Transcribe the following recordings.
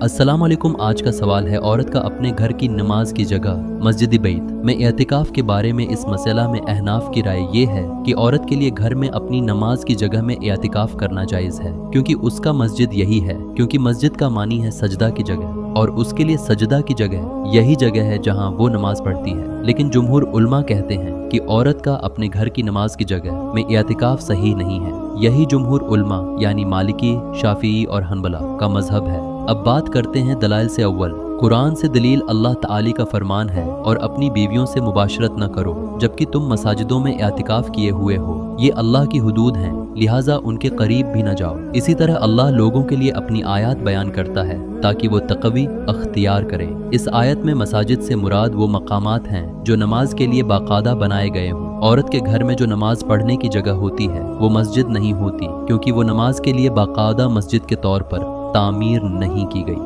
अस्सलाम वालेकुम। आज का सवाल है, औरत का अपने घर की नमाज की जगह मस्जिद बैत में एतिकाफ के बारे में। इस मसला में अहनाफ की राय ये है कि औरत के लिए घर में अपनी नमाज की जगह में एतिकाफ करना जायज़ है, क्योंकि उसका मस्जिद यही है। क्योंकि मस्जिद का मानी है सजदा की जगह, और उसके लिए सजदा की जगह यही जगह है जहाँ वो नमाज पढ़ती है। लेकिन जुमहूर उलमा कहते हैं कि औरत का अपने घर की नमाज की जगह में एतिकाफ सही नहीं है। यही जुमहूर उलमा यानी मालिकी, शाफी और हनबला का मजहब है। अब बात करते हैं दलाइल से। अव्वल, कुरान से दलील अल्लाह ताली का फरमान है, और अपनी बीवियों से मुबाशरत न करो जबकि तुम मसाजिदों में एतिकाफ किए हुए हो। ये अल्लाह की हुदूद हैं, लिहाजा उनके करीब भी न जाओ। इसी तरह अल्लाह लोगों के लिए अपनी आयत बयान करता है ताकि वो तक़वी अख्तियार करें। इस आयत में मसाजिद से मुराद वो मकामात हैं जो नमाज के लिए बाकायदा बनाए गए हों। औरत के घर में जो नमाज पढ़ने की जगह होती है वो मस्जिद नहीं होती, क्योंकि वो नमाज के लिए बाकायदा मस्जिद के तौर पर तामीर नहीं की गई,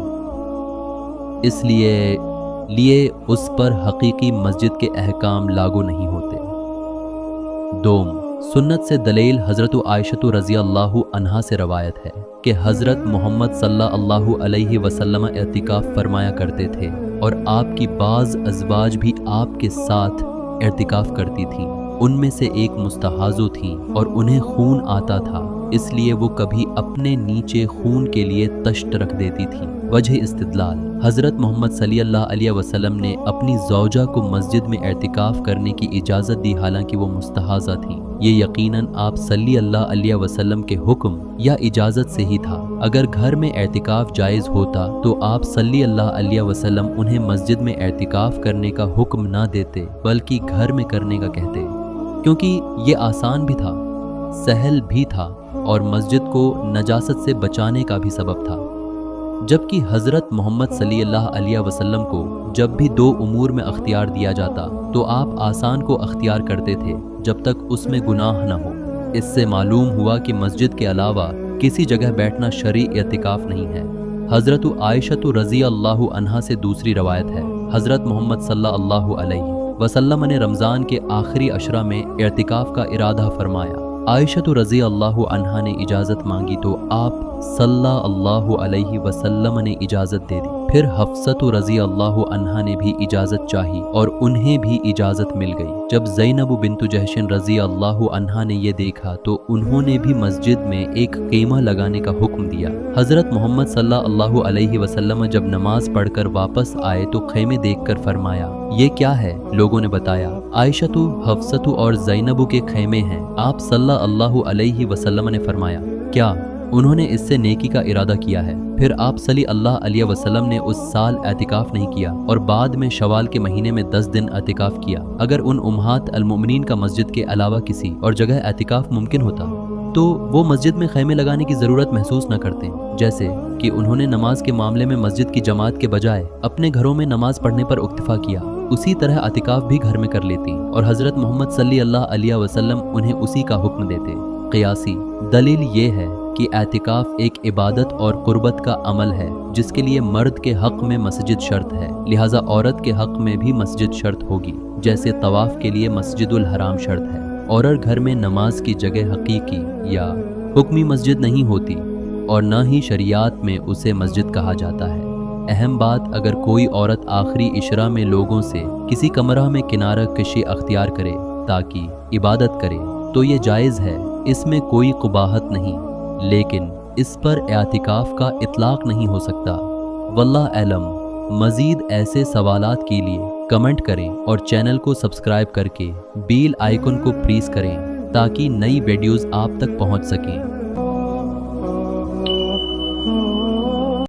इसलिए उस पर हकीकी मस्जिद के अहकाम लागू नहीं होते। दोम, सुन्नत से दलील हज़रत आयशा रज़ी अल्लाहु अन्हा से रवायत है कि हज़रत मोहम्मद सल्लल्लाहु अलैहि वसल्लम एतिकाफ फरमाया करते थे, और आपकी बाज़ अज़वाज भी आपके साथ एतिकाफ करती थीं। उनमें से एक मुस्तहाज़ो थी और उन्हें खून आता था, इसलिए वो कभी अपने नीचे खून के लिए तश्त रख देती थी। वजह इस्तिदलाल, हज़रत मोहम्मद सल्लल्लाहु अलैहि वसल्लम ने अपनी ज़ौजा को मस्जिद में एतिकाफ करने की इजाज़त दी, हालांकि वो मुस्तहाज़ा थी। ये यकीनन आप सल्लल्लाहु अलैहि वसल्लम के हुक्म या इजाज़त से ही था। अगर घर में एतिकाफ जायज़ होता तो आप सल्लल्लाहु अलैहि वसल्लम उन्हें मस्जिद में एतिकाफ करने का हुक्म ना देते, बल्कि घर में करने का कहते, क्योंकि ये आसान भी था, सहल भी था, और मस्जिद को नजासत से बचाने का भी सबब था। जबकि हज़रत मोहम्मद सल्लल्लाहु अलैहि वसल्लम को जब भी दो उमूर में अख्तियार दिया जाता तो आप आसान को अख्तियार करते थे जब तक उसमें गुनाह न हो। इससे मालूम हुआ कि मस्जिद के अलावा किसी जगह बैठना शरई एतिकाफ नहीं है। हज़रत आयशा रज़ी अल्लाहु अन्हा से दूसरी रवायत है, हज़रत मोहम्मद सल्लल्लाहु अलैहि वसल्लम ने रमज़ान के आखिरी अशरा में एतिकाफ का इरादा फरमाया। आयशा रज़ी अल्लाहु अन्हा ने इजाज़त मांगी तो आप सल्लल्लाहु अलैहि वसल्लम ने इजाज़त दे दी। फिर हफ्सत रज़ी अल्लाहु अन्हा ने भी इजाज़त चाही और उन्हें भी इजाज़त मिल गई। जब ज़ैनब बिन्त जहशन रज़ी अल्लाहु अन्हा ने ये देखा तो उन्होंने भी मस्जिद में एक क़ीमा लगाने का हुक्म दिया। हज़रत मोहम्मद सल्लल्लाहु अलैहि वसल्लम जब नमाज पढ़कर वापस आए तो खैमे देखकर फरमाया, ये क्या है? लोगों ने बताया, आयशा, हफ्सत और ज़ैनब के खैमे हैं। आप सल्लल्लाहु अलैहि वसल्लम ने फरमाया, क्या उन्होंने इससे नेकी का इरादा किया है? फिर आप सल्लल्लाहु अलैहि वसल्लम ने उस साल एतिकाफ नहीं किया और बाद में शवाल के महीने में 10 दिन एतिकाफ किया। अगर उन उम्महात अल-मोमिनीन का मस्जिद के अलावा किसी और जगह एतिकाफ मुमकिन होता तो वो मस्जिद में खैमे लगाने की ज़रूरत महसूस न करते, जैसे कि उन्होंने नमाज के मामले में मस्जिद की जमात के बजाय अपने घरों में नमाज पढ़ने पर इक्तिफा किया। उसी तरह एतिकाफ भी घर में कर लेती और हज़रत मोहम्मद सल्लल्लाहु अलैहि वसल्लम उन्हें उसी का हुक्म देते। क़ियासी दलील ये है कि एतिकाफ एक इबादत और कुर्बत का अमल है जिसके लिए मर्द के हक़ में मस्जिद शर्त है, लिहाजा औरत के हक़ में भी मस्जिद शर्त होगी, जैसे तवाफ़ के लिए मस्जिदुल हराम शर्त है। औरत घर में नमाज की जगह हकीकी या हुक्मी मस्जिद नहीं होती और न ही शरीयत में उसे मस्जिद कहा जाता है। अहम बात, अगर कोई औरत आखिरी इशरा में लोगों से किसी कमरा में किनारा कशी अख्तियार करे ताकि इबादत करे तो ये जायज़ है, इसमें कोई कुबाहत नहीं, लेकिन इस पर एतिकाफ का इतलाक नहीं हो सकता। वल्लाह आलम। मज़ीद ऐसे सवालात के लिए कमेंट करें और चैनल को सब्सक्राइब करके बेल आइकन को प्रेस करें ताकि नई वीडियोज़ आप तक पहुंच सकें।